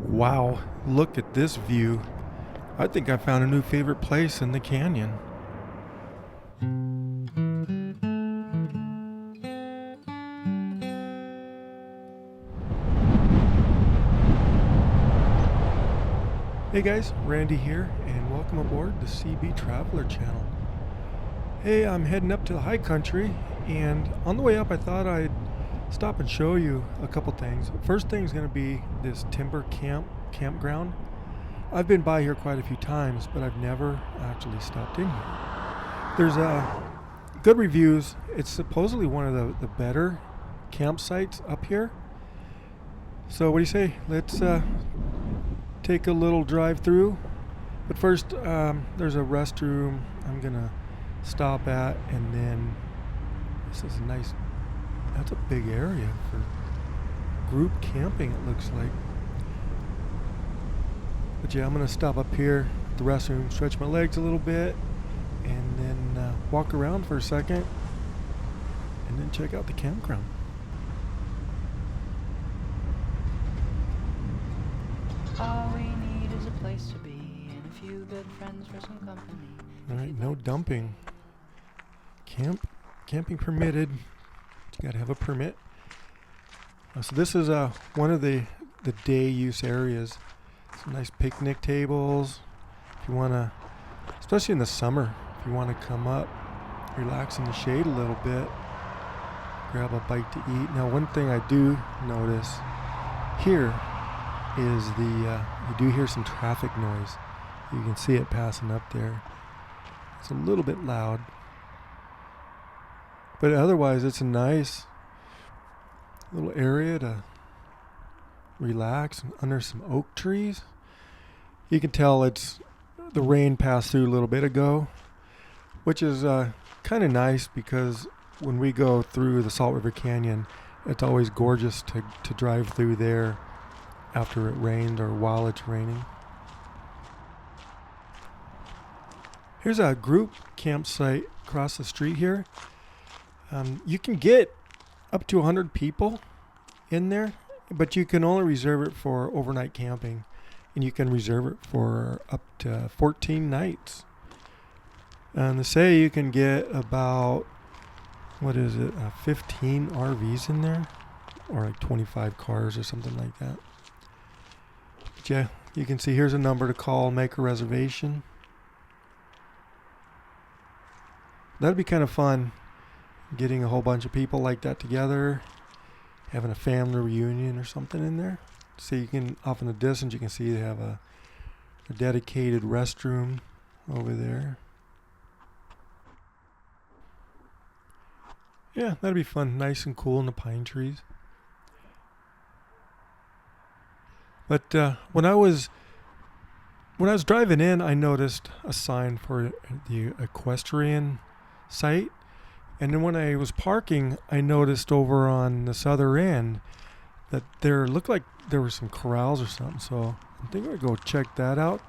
Wow, look at this view. I think I found a new favorite place in the canyon. Hey guys, Randy here, and welcome aboard the Seabee Traveler channel. Hey, I'm heading up to the high country, and on the way up I thought I'd stop and show you a couple things. First thing is going to be this timber campground. I've been by here quite a few times, but I've never actually stopped in here. There's good reviews. It's supposedly one of the better campsites up here. So what do you say? Let's take a little drive through. But first, there's a restroom I'm gonna stop at, and then this is a nice, that's a big area for group camping, it looks like. But yeah, I'm gonna stop up here at the restroom, stretch my legs a little bit, and then walk around for a second, and then check out the campground. All we need is a place to be and a few good friends for some company. Alright, no dumping. Camping permitted. You gotta have a permit. So this is one of the day use areas. Some nice picnic tables. If you wanna, especially in the summer, if you wanna come up, relax in the shade a little bit, grab a bite to eat. Now one thing I do notice here is you do hear some traffic noise. You can see it passing up there. It's a little bit loud, but otherwise it's a nice little area to relax under some oak trees. You can tell it's the rain passed through a little bit ago, which is kind of nice because when we go through the Salt River Canyon, it's always gorgeous to drive through there after it rained or while it's raining. Here's a group campsite across the street here. You can get up to 100 people in there, but you can only reserve it for overnight camping, and you can reserve it for up to 14 nights. And they say you can get about, 15 RVs in there, or like 25 cars or something like that. But yeah, you can see here's a number to call, make a reservation. That'd be kind of fun, getting a whole bunch of people like that together, having a family reunion or something in there. So you can, off in the distance, you can see they have a dedicated restroom over there. Yeah, that'd be fun. Nice and cool in the pine trees. But when I was driving in, I noticed a sign for the equestrian site. And then when I was parking, I noticed over on this other end that there looked like there were some corrals or something. So I'm thinking I'd go check that out.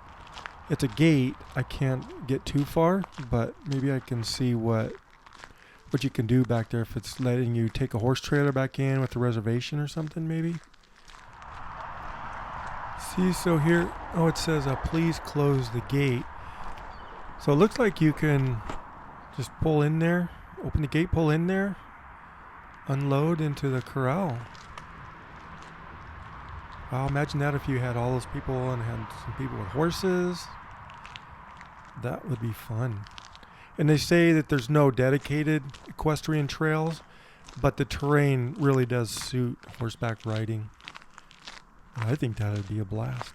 It's a gate. I can't get too far, but maybe I can see what you can do back there, if it's letting you take a horse trailer back in with a reservation or something maybe. See, so here, it says please close the gate. So it looks like you can just pull in there, open the gate, pull in there, unload into the corral. Wow, imagine that if you had all those people and had some people with horses. That would be fun. And they say that there's no dedicated equestrian trails, but the terrain really does suit horseback riding. I think that would be a blast.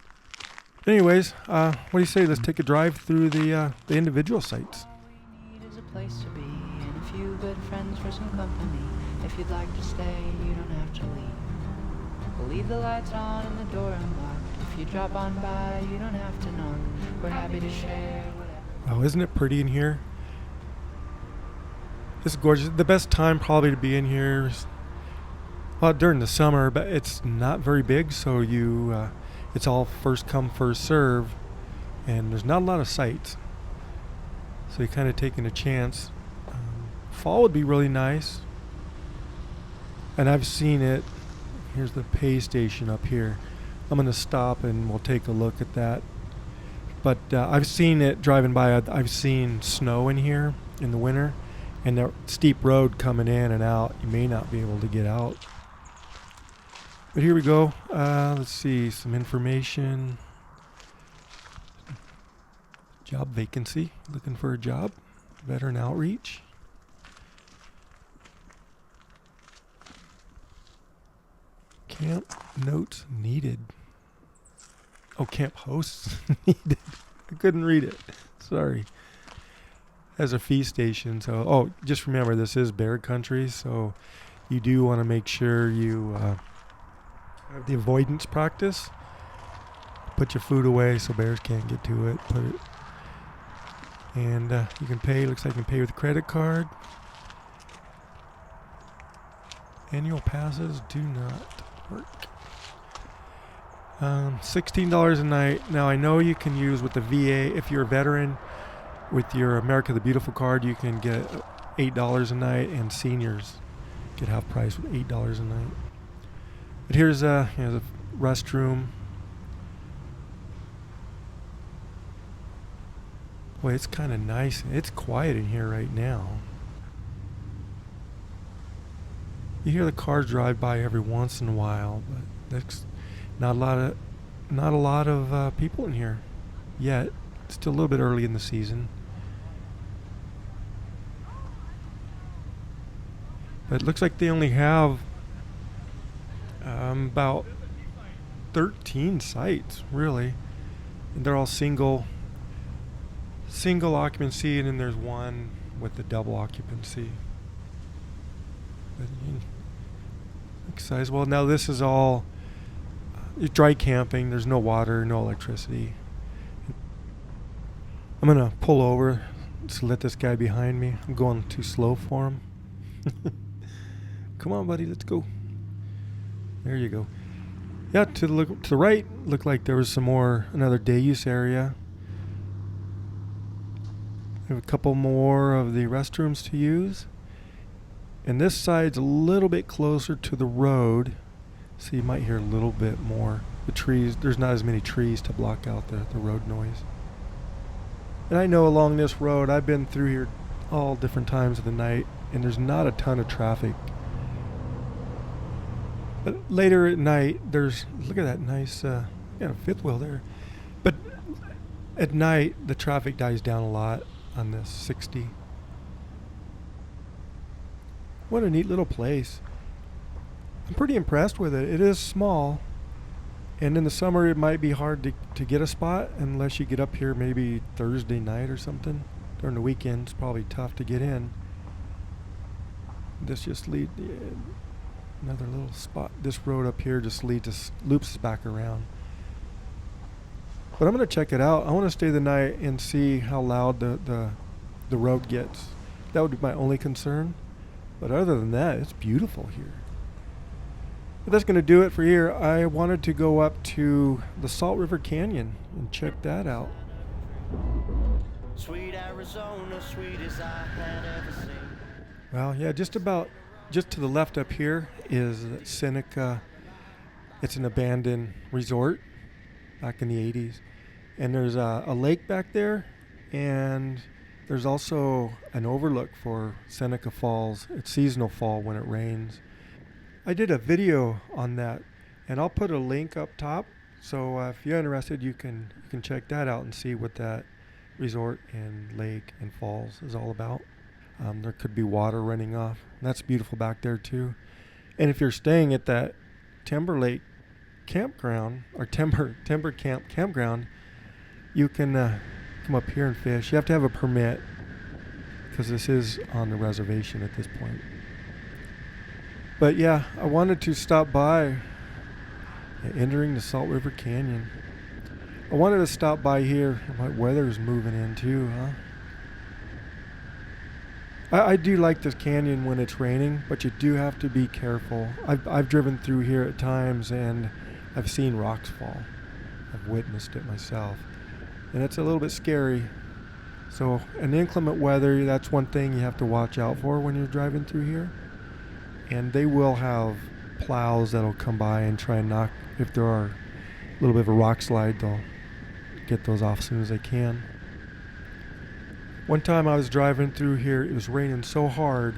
Anyways, what do you say? Let's take a drive through the individual sites. All we need is a place to be and a few good friends for some company. If you'd like to stay, you don't have to leave. We'll leave the lights on and the door unlocked. If you drop on by, you don't have to knock. We're happy to share whatever. Wow, isn't it pretty in here? This is gorgeous. The best time probably to be in here is during the summer, but it's not very big, so it's all first come, first serve, and there's not a lot of sites. So you're kind of taking a chance. Fall would be really nice. And I've seen it. Here's the pay station up here. I'm going to stop and we'll take a look at that. But I've seen it driving by. I've seen snow in here in the winter, and the steep road coming in and out. You may not be able to get out. But here we go. Let's see, some information. Job vacancy. Looking for a job. Veteran outreach. Camp notes needed. Oh, camp hosts needed. I couldn't read it. Sorry. Has a fee station. So, just remember this is bear country. So you do want to make sure you have the avoidance practice. Put your food away so bears can't get to it. Put it. And you can pay. Looks like you can pay with a credit card. Annual passes do not work. $16 a night. Now I know you can use with the VA if you're a veteran. With your America the Beautiful card, you can get $8 a night, and seniors get half price with $8 a night. But here's the restroom. Boy, it's kind of nice. It's quiet in here right now. You hear the cars drive by every once in a while, but there's not a lot of people in here yet. It's still a little bit early in the season. But it looks like they only have about 13 sites, really. And they're all single occupancy, and then there's one with the double occupancy. But size. Well, now this is all dry camping. There's no water, no electricity. I'm gonna pull over to let this guy behind me. I'm going too slow for him. Come on, buddy, let's go. There you go. Yeah, to the right, looked like there was another day use area. We have a couple more of the restrooms to use. And this side's a little bit closer to the road, so you might hear a little bit more. The trees, there's not as many trees to block out the road noise. And I know along this road, I've been through here all different times of the night, and there's not a ton of traffic. But later at night, look at that nice, got a fifth wheel there. But at night, the traffic dies down a lot on this 60. What a neat little place. I'm pretty impressed with it. It is small. And in the summer, it might be hard to get a spot unless you get up here maybe Thursday night or something. During the weekends, probably tough to get in. This just leads another little spot. This road up here just loops us back around. But I'm going to check it out. I want to stay the night and see how loud the road gets. That would be my only concern. But other than that, it's beautiful here. But that's going to do it for here. I wanted to go up to the Salt River Canyon and check that out. Sweet Arizona, sweet as I had ever seen. Well, yeah, just to the left up here is Scenic. It's an abandoned resort back in the 80s. And there's a lake back there, and there's also an overlook for Seneca Falls. It's seasonal fall when it rains. I did a video on that, and I'll put a link up top. So if you're interested, you can check that out and see what that resort and lake and falls is all about. There could be water running off. That's beautiful back there too. And if you're staying at that Timberlake campground or Timber Camp campground, you can come up here and fish. You have to have a permit because this is on the reservation at this point. But yeah, I wanted to stop by entering the Salt River Canyon. I wanted to stop by here. My weather's moving in too, huh? I do like this canyon when it's raining, but you do have to be careful. I've driven through here at times and I've seen rocks fall. I've witnessed it myself. And it's a little bit scary. So in inclement weather, that's one thing you have to watch out for when you're driving through here. And they will have plows that'll come by and try and knock, if there are little bit of a rock slide. They'll get those off as soon as they can. One time I was driving through here, it was raining so hard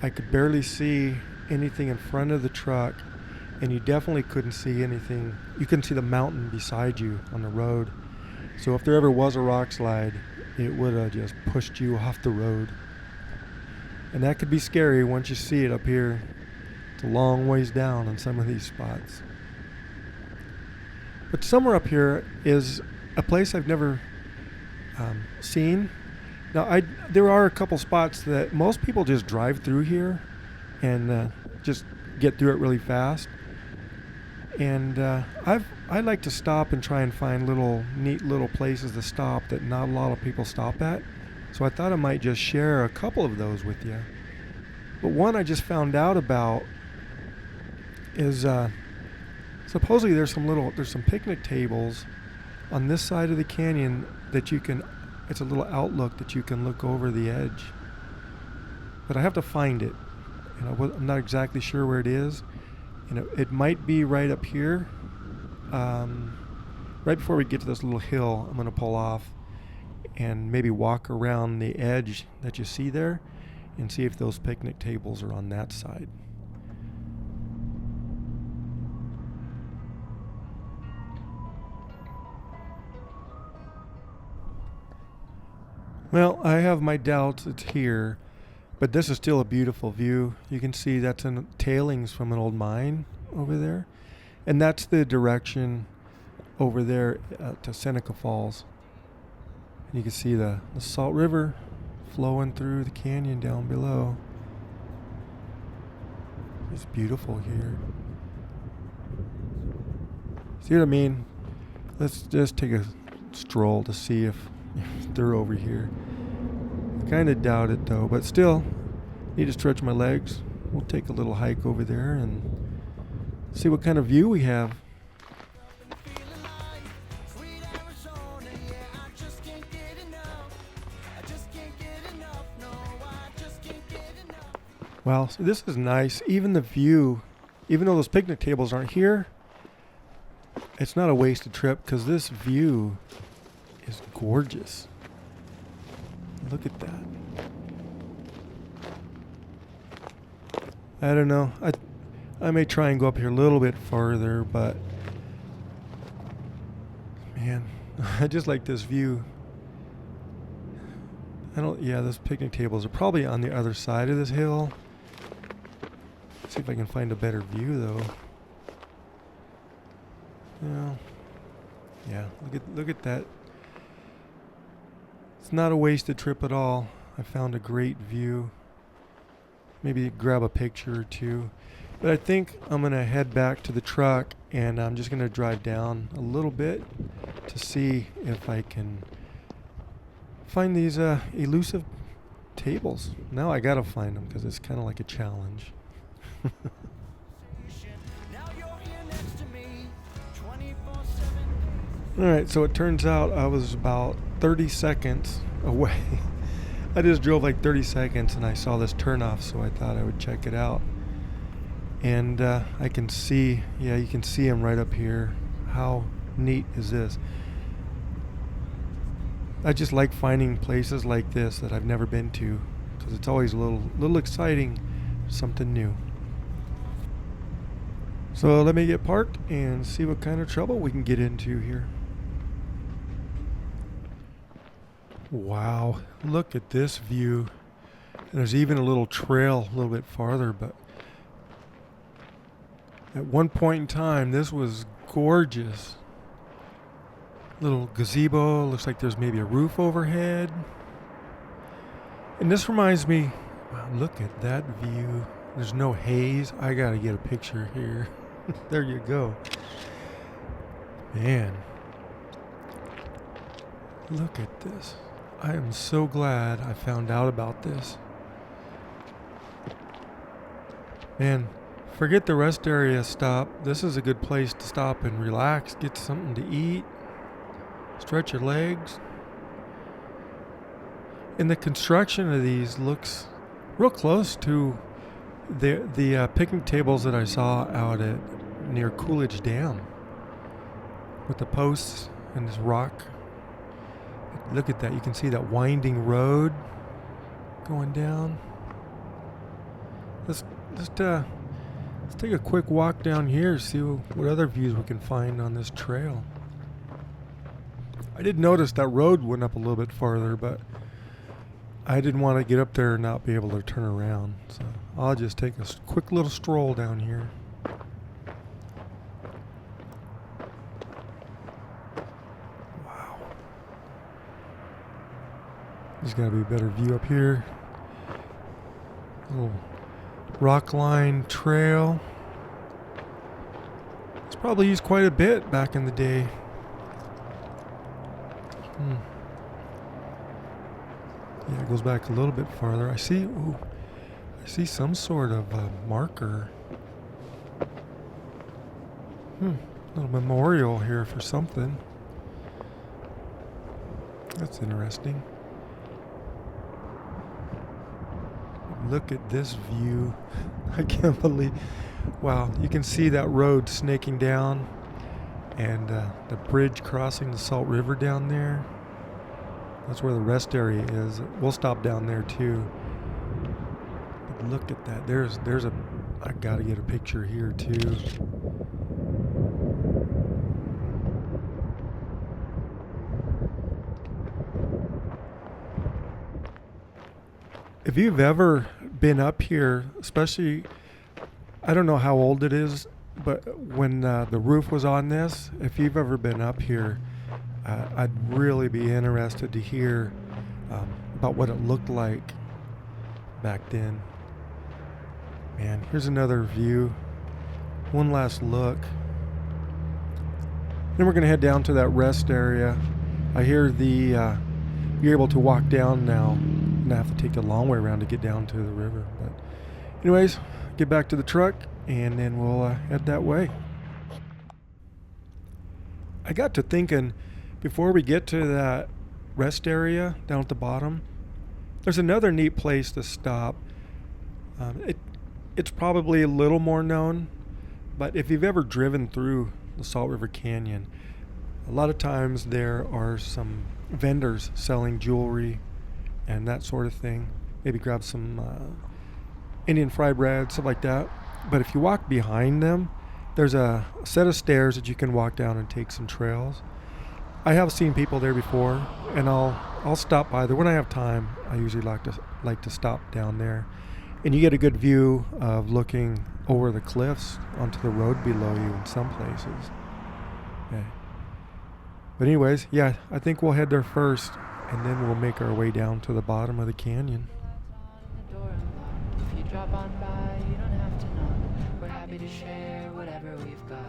I could barely see anything in front of the truck, and you definitely couldn't see anything. You couldn't see the mountain beside you on the road. So if there ever was a rock slide, it would have just pushed you off the road. And that could be scary once you see it up here. It's a long ways down on some of these spots. But somewhere up here is a place I've never seen. Now, there are a couple spots that most people just drive through here and just get through it really fast. And I like to stop and try and find neat little places to stop that not a lot of people stop at. So I thought I might just share a couple of those with you. But one I just found out about is supposedly there's some picnic tables on this side of the canyon that you can. It's a little outlook that you can look over the edge. But I have to find it. I'm not exactly sure where it is. It might be right up here. Right before we get to this little hill, I'm going to pull off and maybe walk around the edge that you see there and see if those picnic tables are on that side. Well, I have my doubts it's here, but this is still a beautiful view. You can see that's tailings from an old mine over there. And that's the direction over there to Seneca Falls. You can see the Salt River flowing through the canyon down below. It's beautiful here. See what I mean? Let's just take a stroll to see if they're over here. I kind of doubt it though, but still, need to stretch my legs. We'll take a little hike over there and see what kind of view we have. Wow, so this is nice. Even the view, even though those picnic tables aren't here, it's not a wasted trip because this view is gorgeous. Look at that. I don't know. I may try and go up here a little bit farther, but man, I just like this view. Those picnic tables are probably on the other side of this hill. See if I can find a better view though. Yeah, look at that. It's not a wasted trip at all. I found a great view. Maybe grab a picture or two. But I think I'm going to head back to the truck and I'm just going to drive down a little bit to see if I can find these elusive tables. Now I got to find them because it's kind of like a challenge. Alright, so it turns out I was about 30 seconds away. I just drove like 30 seconds and I saw this turnoff, so I thought I would check it out. And I can see, you can see him right up here. How neat is this? I just like finding places like this that I've never been to because it's always a little exciting, something new. So let me get parked and see what kind of trouble we can get into here. Wow, look at this view. And there's even a little trail a little bit farther, but at one point in time, this was gorgeous. Little gazebo, looks like there's maybe a roof overhead. And this reminds me, wow, look at that view. There's no haze. I gotta get a picture here. There you go. Man, look at this. I am so glad I found out about this. Man, forget the rest area stop. This is a good place to stop and relax, get something to eat, stretch your legs. And the construction of these looks real close to the picnic tables that I saw out at near Coolidge Dam. with the posts and this rock. Look at that. You can see that winding road going down. Let's take a quick walk down here, see what other views we can find on this trail. I did notice that road went up a little bit farther, but I didn't want to get up there and not be able to turn around. So I'll just take a quick little stroll down here. Wow. There's got to be a better view up here. Little rock line trail. It's probably used quite a bit back in the day. Yeah, it goes back a little bit farther. I see some sort of marker. Little memorial here for something. That's interesting. Look at this view. I can't believe. Wow, you can see that road snaking down and the bridge crossing the Salt River down there. That's where the rest area is. We'll stop down there too. But look at that. I gotta get a picture here too. If you've ever been up here, especially, I don't know how old it is, but when the roof was on this, if you've ever been up here, I'd really be interested to hear about what it looked like back then. Man, here's another view. One last look. Then we're going to head down to that rest area. I hear you're able to walk down now. And I have to take the long way around to get down to the river. But anyways, get back to the truck and then we'll head that way. I got to thinking, before we get to that rest area down at the bottom, there's another neat place to stop. It's probably a little more known, but if you've ever driven through the Salt River Canyon, a lot of times there are some vendors selling jewelry and that sort of thing. Maybe grab some Indian fry bread, stuff like that. But if you walk behind them, there's a set of stairs that you can walk down and take some trails. I have seen people there before, and I'll stop by there when I have time. I usually like to stop down there, and you get a good view of looking over the cliffs onto the road below you in some places. Okay. But anyways, yeah, I think we'll head there first, and then we'll make our way down to the bottom of the canyon. If you drop on by, you don't have to knock. We're happy to share whatever we've got.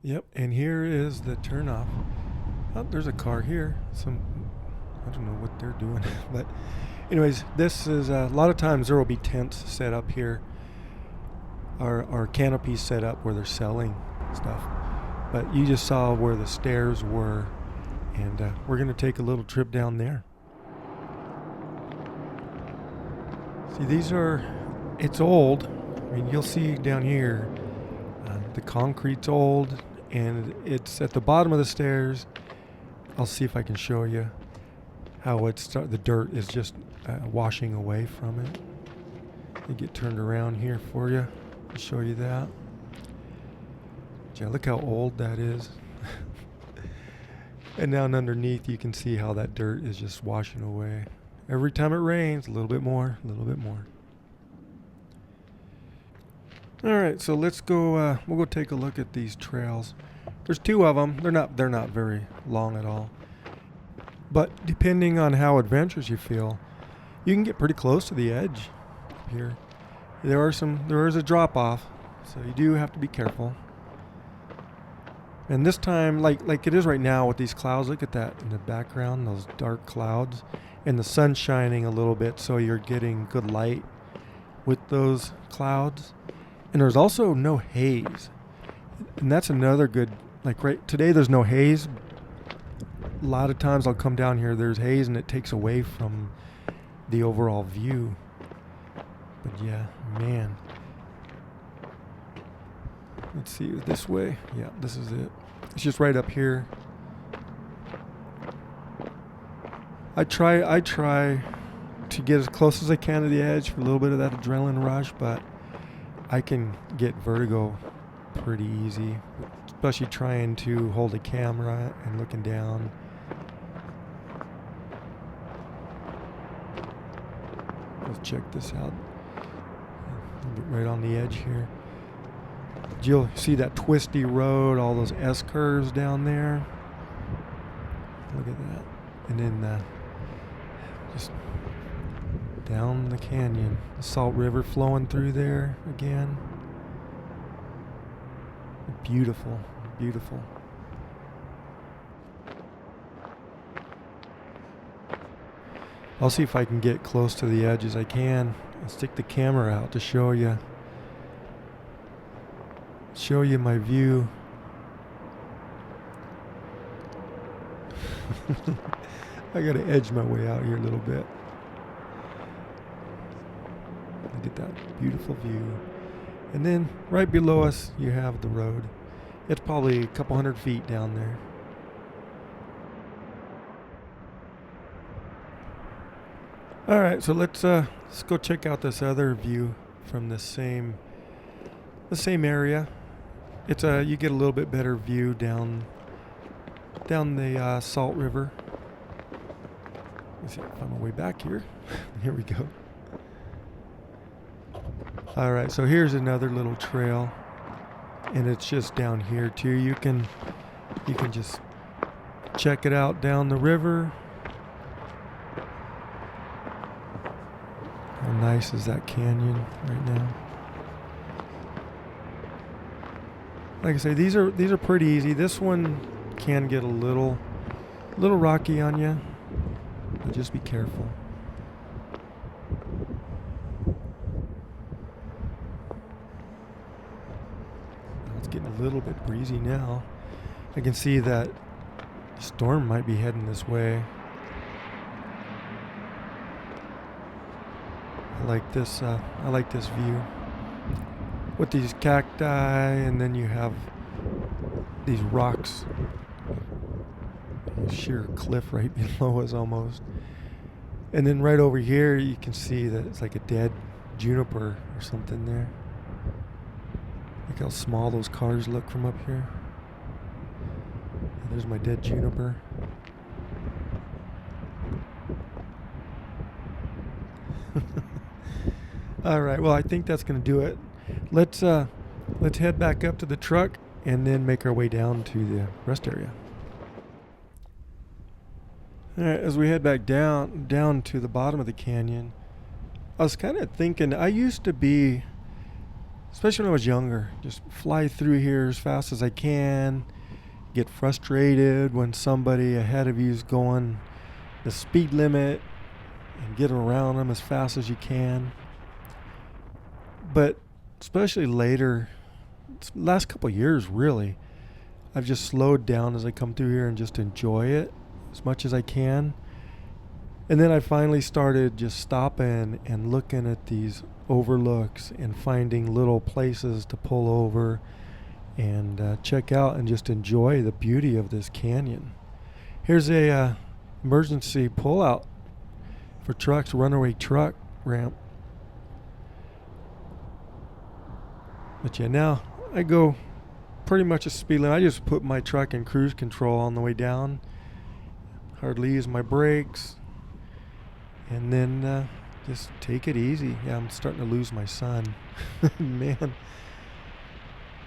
Yep, and here is the turnoff. Oh, there's a car here. I don't know what they're doing, but anyways, this is a lot of times there will be tents set up here, or canopies set up where they're selling stuff. But you just saw where the stairs were, and we're going to take a little trip down there. See, it's old. I mean, you'll see down here, the concrete's old, and it's at the bottom of the stairs. I'll see if I can show you how the dirt is just washing away from it. Let me get turned around here for you. I'll show you that. Yeah, look how old that is. And down underneath you can see how that dirt is just washing away. Every time it rains, a little bit more, a little bit more. Alright, so let's go, we'll go take a look at these trails. There's two of them. They're not very long at all. But depending on how adventurous you feel, you can get pretty close to the edge here. There is a drop off, so you do have to be careful. And this time, like it is right now with these clouds, look at that in the background, those dark clouds, and the sun shining a little bit, so you're getting good light with those clouds. And there's also no haze. And that's another good, right today there's no haze, a lot of times I'll come down here, there's haze and it takes away from the overall view. But yeah, man. Let's see, this way. Yeah, this is it. It's just right up here. I try to get as close as I can to the edge for a little bit of that adrenaline rush, but I can get vertigo pretty easy, especially trying to hold a camera and looking down. Let's check this out. Right on the edge here. You'll see that twisty road, all those S curves down there. Look at that. And then just down the canyon. The Salt River flowing through there again. Beautiful, beautiful. I'll see if I can get close to the edge as I can and stick the camera out to show you my view. I gotta edge my way out here a little bit. Get that beautiful view. And then right below us you have the road. It's probably a couple hundred feet down there. All right, so let's go check out this other view from the same area. It's you get a little bit better view down the Salt River. Let's see if I find my way back here. Here we go. All right, so here's another little trail, and it's just down here too. You can just check it out down the river. How nice is that canyon right now? Like I say, these are pretty easy. This one can get a little rocky on you, but just be careful. It's getting a little bit breezy now. I can see that the storm might be heading this way. I like this view with these cacti, and then you have these rocks, a sheer cliff right below us almost. And then right over here you can see that it's like a dead juniper or something there. Look how small those cars look from up here. And there's my dead juniper. All right, well, I think that's going to do it. Let's head back up to the truck and then make our way down to the rest area. All right, as we head back down to the bottom of the canyon, I was kind of thinking, I used to be, especially when I was younger, just fly through here as fast as I can, get frustrated when somebody ahead of you is going the speed limit, and get around them as fast as you can. But especially later, last couple of years really, I've just slowed down as I come through here and just enjoy it as much as I can. And then I finally started just stopping and looking at these overlooks and finding little places to pull over and check out and just enjoy the beauty of this canyon. Here's a emergency pullout for trucks, runaway truck ramp. But yeah, now I go pretty much a speed limit. I just put my truck in cruise control on the way down. Hardly use my brakes. And then just take it easy. Yeah, I'm starting to lose my son. Man.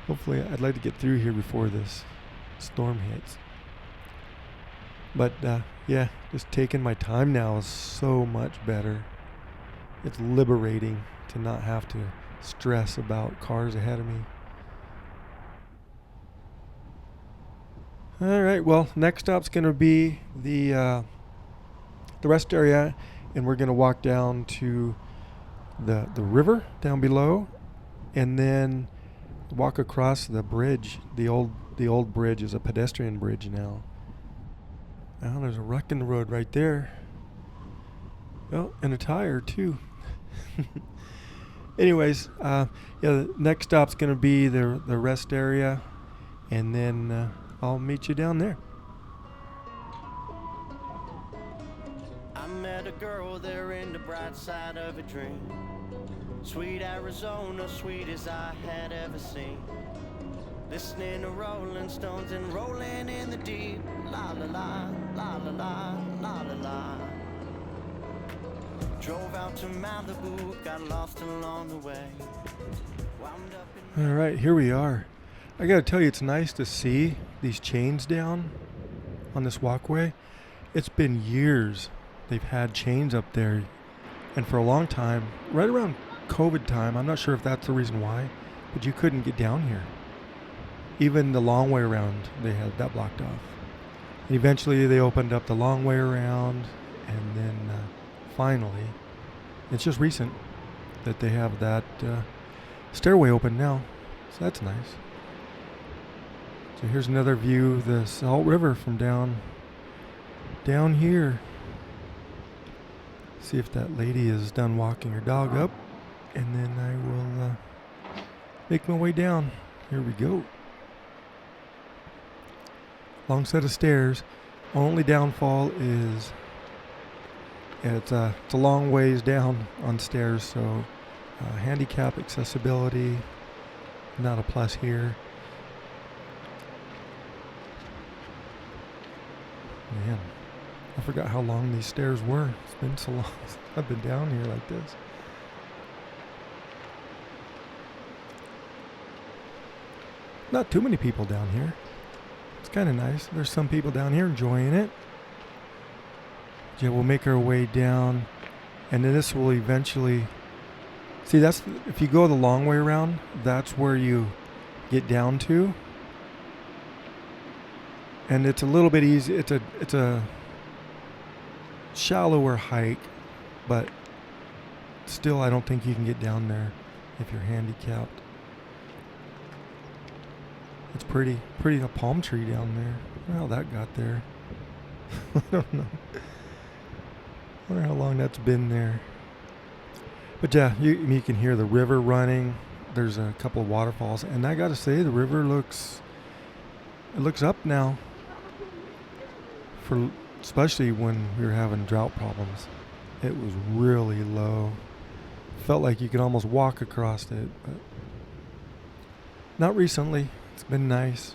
Hopefully, I'd like to get through here before this storm hits. But yeah, just taking my time now is so much better. It's liberating to not have to stress about cars ahead of me. All right, well, next stop's going to be the rest area, and we're going to walk down to the river down below, and then walk across the bridge. The old bridge is a pedestrian bridge now. Now there's a wreck in the road right there. Oh, and a tire too. Anyways, yeah, the next stop's gonna be the rest area, and then I'll meet you down there. I met a girl there in the bright side of a dream. Sweet Arizona, sweet as I had ever seen. Listening to Rolling Stones and rolling in the deep. La la la, la la la, la la la. Drove out to Malibu, got lost along the way. Wound up in All right, here we are. I gotta tell you, it's nice to see these chains down on this walkway. It's been years they've had chains up there, and for a long time, right around COVID time, I'm not sure if that's the reason why, but you couldn't get down here. Even the long way around, they had that blocked off. And eventually they opened up the long way around, and then finally, it's just recent that they have that stairway open now. So that's nice. So here's another view of the Salt River from down here. See if that lady is done walking her dog up, and then I will make my way down. Here we go. Long set of stairs. Only downfall is it's a long ways down on stairs, so handicap accessibility, not a plus here. Man, I forgot how long these stairs were. It's been so long since I've been down here like this. Not too many people down here. It's kind of nice. There's some people down here enjoying it. Yeah, we'll make our way down, and then this will eventually... See, that's if you go the long way around, that's where you get down to. And it's a little bit easy. It's a shallower hike, but still I don't think you can get down there if you're handicapped. It's pretty a palm tree down there. I wonder how that got there. I don't know. I wonder how long that's been there. But yeah, you can hear the river running. There's a couple of waterfalls, and I gotta say the river looks up now. Especially when we were having drought problems, it was really low. Felt like you could almost walk across it, but not recently. It's been nice.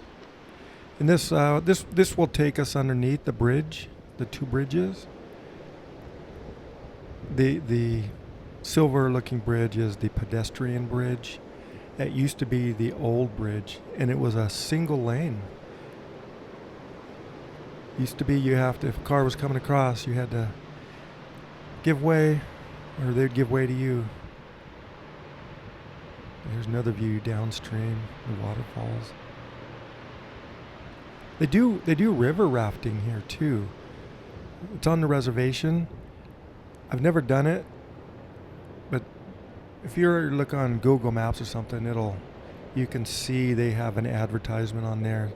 And this will take us underneath the bridge, the two bridges. The silver-looking bridge is the pedestrian bridge. It used to be the old bridge, and it was a single lane. Used to be if a car was coming across, you had to give way, or they'd give way to you. There's another view downstream, the waterfalls. They do river rafting here too. It's on the reservation. I've never done it, but if you look on Google Maps or something, you can see they have an advertisement on there.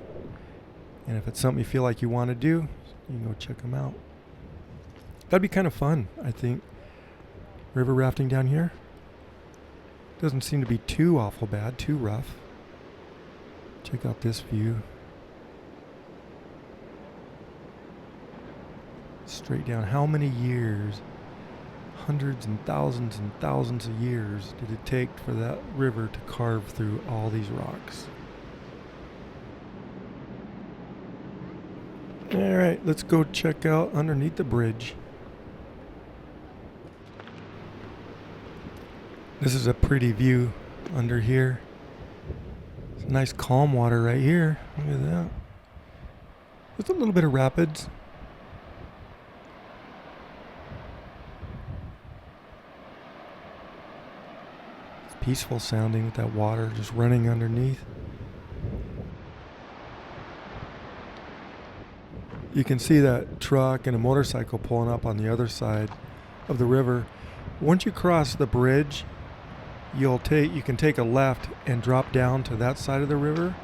And if it's something you feel like you want to do, you can go check them out. That'd be kind of fun, I think. River rafting down here. Doesn't seem to be too awful bad, too rough. Check out this view. Straight down. How many years, hundreds and thousands of years did it take for that river to carve through all these rocks? All right, let's go check out underneath the bridge. This is a pretty view under here. It's nice calm water right here. Look at that. Just a little bit of rapids. It's peaceful sounding with that water just running underneath. You can see that truck and a motorcycle pulling up on the other side of the river. Once you cross the bridge, you can take a left and drop down to that side of the river,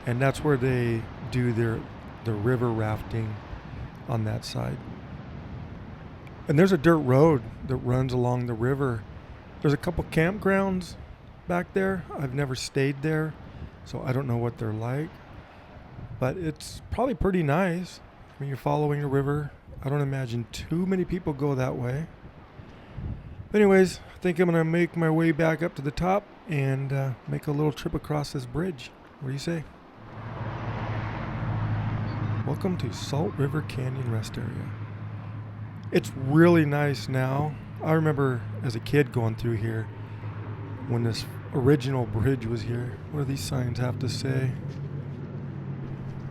and that's where they do the river rafting on that side. And there's a dirt road that runs along the river. There's a couple campgrounds back there. I've never stayed there, so I don't know what they're like. But it's probably pretty nice. I mean, you're following the river. I don't imagine too many people go that way. But anyways, I think I'm going to make my way back up to the top and make a little trip across this bridge. What do you say? Welcome to Salt River Canyon Rest Area. It's really nice now. I remember as a kid going through here when this original bridge was here. What do these signs have to say?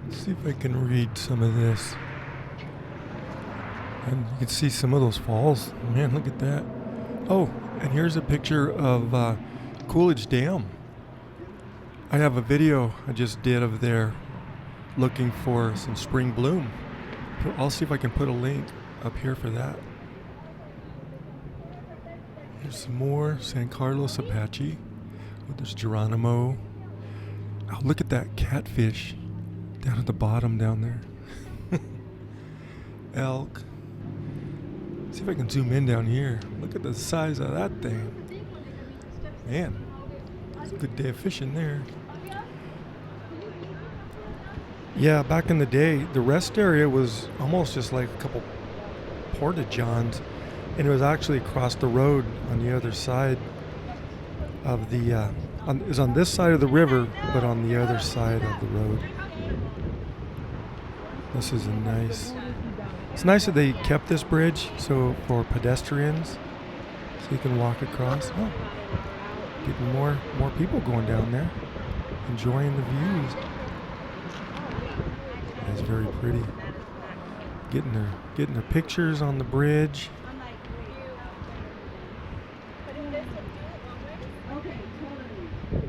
Let's see if I can read some of this. And you can see some of those falls. Man, look at that. Oh, and here's a picture of Coolidge Dam. I have a video I just did of there looking for some spring bloom. I'll see if I can put a link up here for that. There's some more San Carlos Apache. Oh, there's Geronimo. Oh, look at that catfish down at the bottom down there. Elk. See if I can zoom in down here. Look at the size of that thing. Man, it's a good day of fishing there. Yeah, back in the day, the rest area was almost just like a couple porta-johns, and it was actually across the road on the other side of the, it was on this side of the river, but on the other side of the road. This is it's nice that they kept this bridge so for pedestrians, so you can walk across. Oh, getting more people going down there, enjoying the views. It's very pretty. Getting their pictures on the bridge.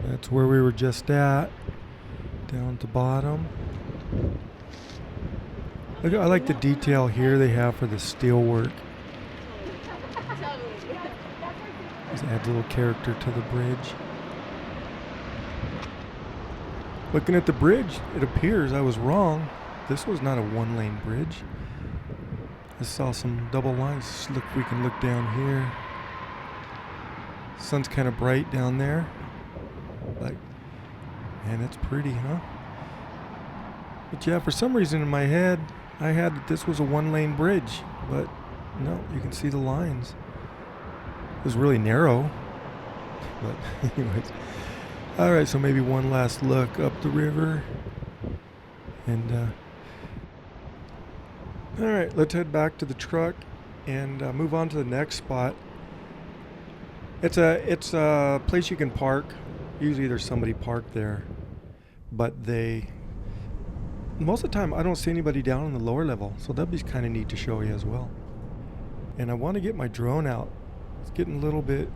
That's where we were just at, down at the bottom. Look, I like the detail here they have for the steel work. Just add a little character to the bridge. Looking at the bridge, it appears I was wrong. This was not a one-lane bridge. I saw some double lines. Look, we can look down here. Sun's kind of bright down there. Like, man, it's pretty, huh? But yeah, for some reason in my head, I had that this was a one-lane bridge. But no, you can see the lines. It was really narrow. But anyways. All right, so maybe one last look up the river. And all right, let's head back to the truck and move on to the next spot. It's a place you can park. Usually there's somebody parked there, but most of the time I don't see anybody down on the lower level, so that'd be kind of neat to show you as well. And I want to get my drone out. It's getting a little bit,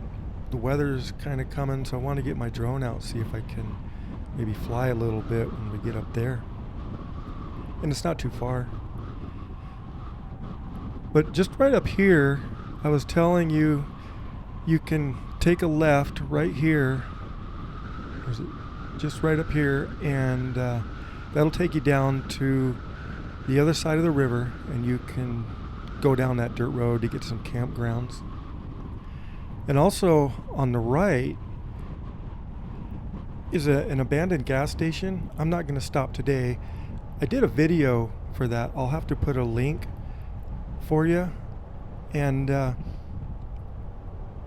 the weather's kind of coming, so I want to get my drone out, see if I can maybe fly a little bit when we get up there. And it's not too far. But just right up here, I was telling you, you can take a left right here. There's just right up here, and that'll take you down to the other side of the river, and you can go down that dirt road to get to some campgrounds. And also on the right is an abandoned gas station. I'm not going to stop today. I did a video for that. I'll have to put a link for you. And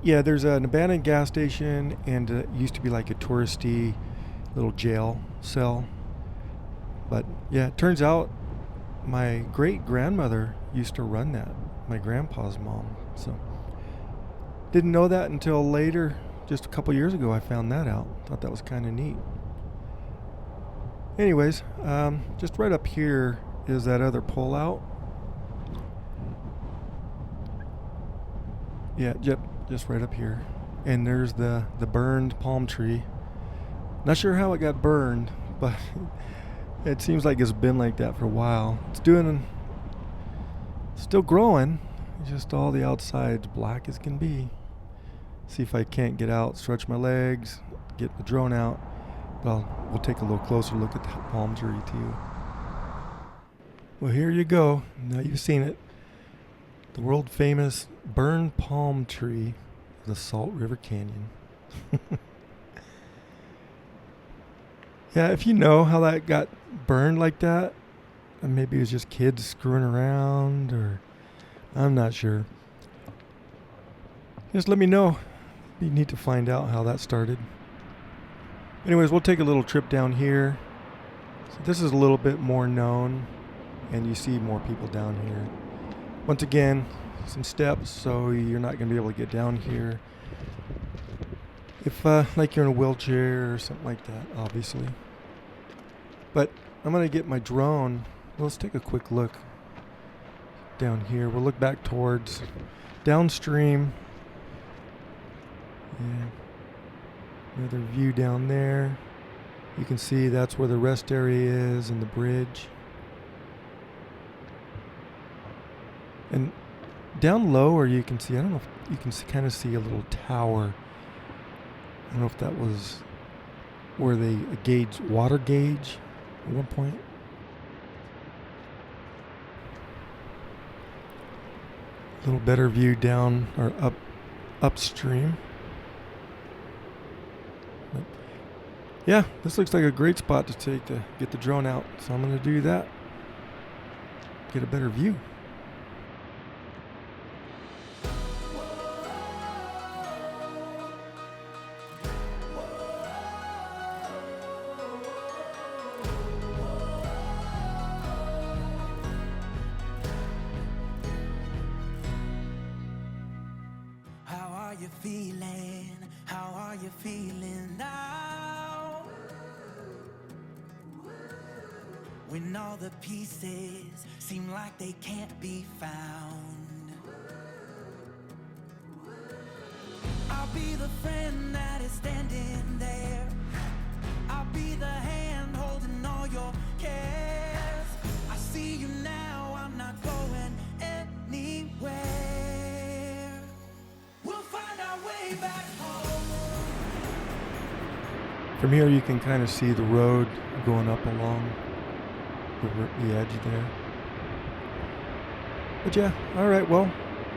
yeah, there's an abandoned gas station, and it used to be like a touristy little jail cell. But yeah, it turns out my great grandmother used to run that, my grandpa's mom. So didn't know that until later, just a couple years ago I found that out. Thought that was kind of neat. Anyways, just right up here is that other pullout. Yeah, yep, just right up here. And there's the burned palm tree. Not sure how it got burned, but it seems like it's been like that for a while. It's still growing. Just all the outside's black as can be. See if I can't get out, stretch my legs, get the drone out. Well, we'll take a little closer look at the palm tree too. Well, here you go. Now you've seen it. The world famous burned palm tree of the Salt River Canyon. Yeah, if you know how that got burned like that, and maybe it was just kids screwing around, or I'm not sure. Just let me know. You need to find out how that started. Anyways, we'll take a little trip down here. So this is a little bit more known, and you see more people down here. Once again, some steps, so you're not going to be able to get down here. If like you're in a wheelchair or something like that, obviously. But I'm going to get my drone. Let's take a quick look down here. We'll look back towards downstream. Yeah. Another view down there. You can see that's where the rest area is and the bridge. And down lower you can see, I don't know if you can kind of see a little tower. I don't know if that was where they gauge water gauge at one point. A little better view down or upstream. But yeah, this looks like a great spot to get the drone out. So I'm going to do that. Get a better view. How are you feeling now? When all the pieces seem like they can't be found, I'll be the friend that is standing there. I'll be the hand holding all your cares. I see you now, I'm not going anywhere. We'll find our way back home. From here you can kind of see the road going up along the edge there. But yeah, alright, well,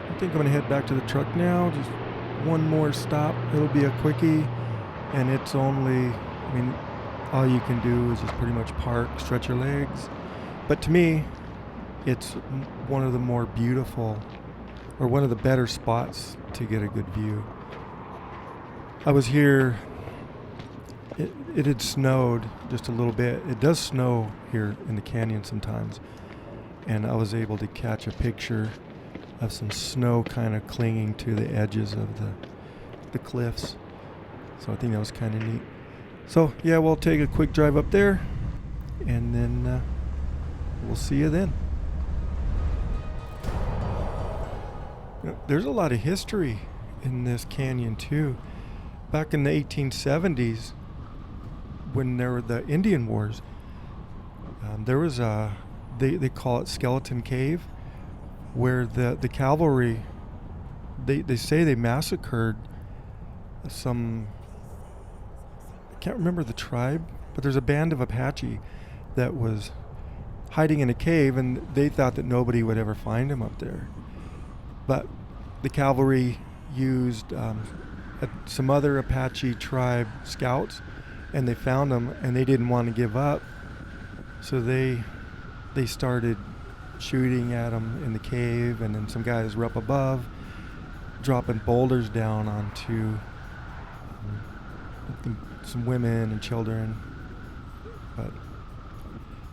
I think I'm going to head back to the truck now. Just one more stop. It'll be a quickie, and it's only, all you can do is just pretty much park, stretch your legs. But to me, it's one of the more beautiful, or one of the better spots to get a good view. I was here, it had snowed just a little bit. It does snow here in the canyon sometimes. And I was able to catch a picture of some snow kind of clinging to the edges of the cliffs. So I think that was kind of neat. So yeah, we'll take a quick drive up there, and then we'll see you then. There's a lot of history in this canyon too. Back in the 1870s, when there were the Indian Wars, there was they call it Skeleton Cave, where the cavalry, they say they massacred some, I can't remember the tribe, but there's a band of Apache that was hiding in a cave, and they thought that nobody would ever find them up there. But the cavalry used some other Apache tribe scouts, and they found them, and they didn't want to give up, so they started shooting at them in the cave, and then some guys were up above dropping boulders down onto some women and children. But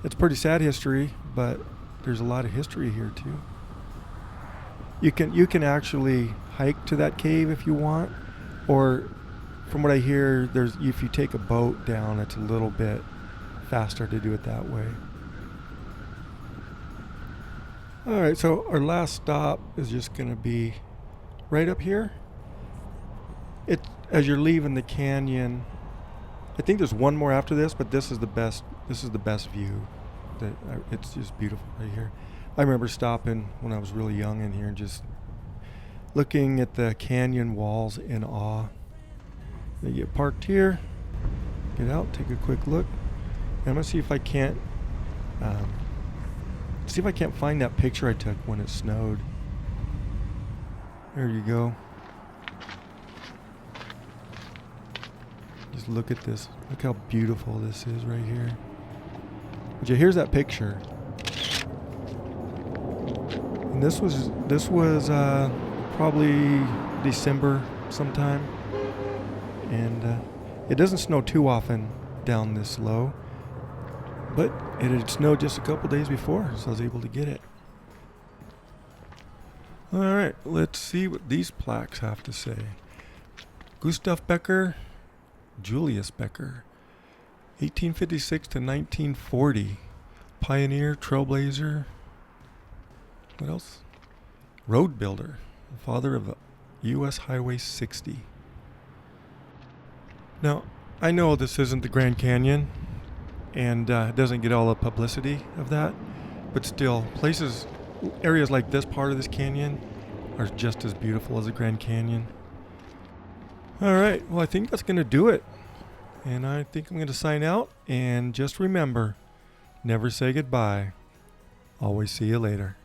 it's pretty sad history, but there's a lot of history here too. You can actually hike to that cave if you want, or from what I hear, if you take a boat down, it's a little bit faster to do it that way. All right, so our last stop is just going to be right up here. As you're leaving the canyon, I think there's one more after this, but this is the best. This is the best view. It's just beautiful right here. I remember stopping when I was really young in here and just looking at the canyon walls in awe. They get parked here, get out, take a quick look. And I'm gonna see if I can't see if I can't find that picture I took when it snowed. There you go. Just look at this. Look how beautiful this is right here. But yeah, here's that picture. And this was probably December sometime. And it doesn't snow too often down this low. But it had snowed just a couple days before, so I was able to get it. Alright, let's see what these plaques have to say. Gustav Becker, Julius Becker, 1856 to 1940. Pioneer, trailblazer. What else? Road builder, father of U.S. Highway 60. Now, I know this isn't the Grand Canyon, and it doesn't get all the publicity of that, but still, areas like this part of this canyon are just as beautiful as the Grand Canyon. Alright, well I think that's going to do it. And I think I'm going to sign out, and just remember, never say goodbye. Always see you later.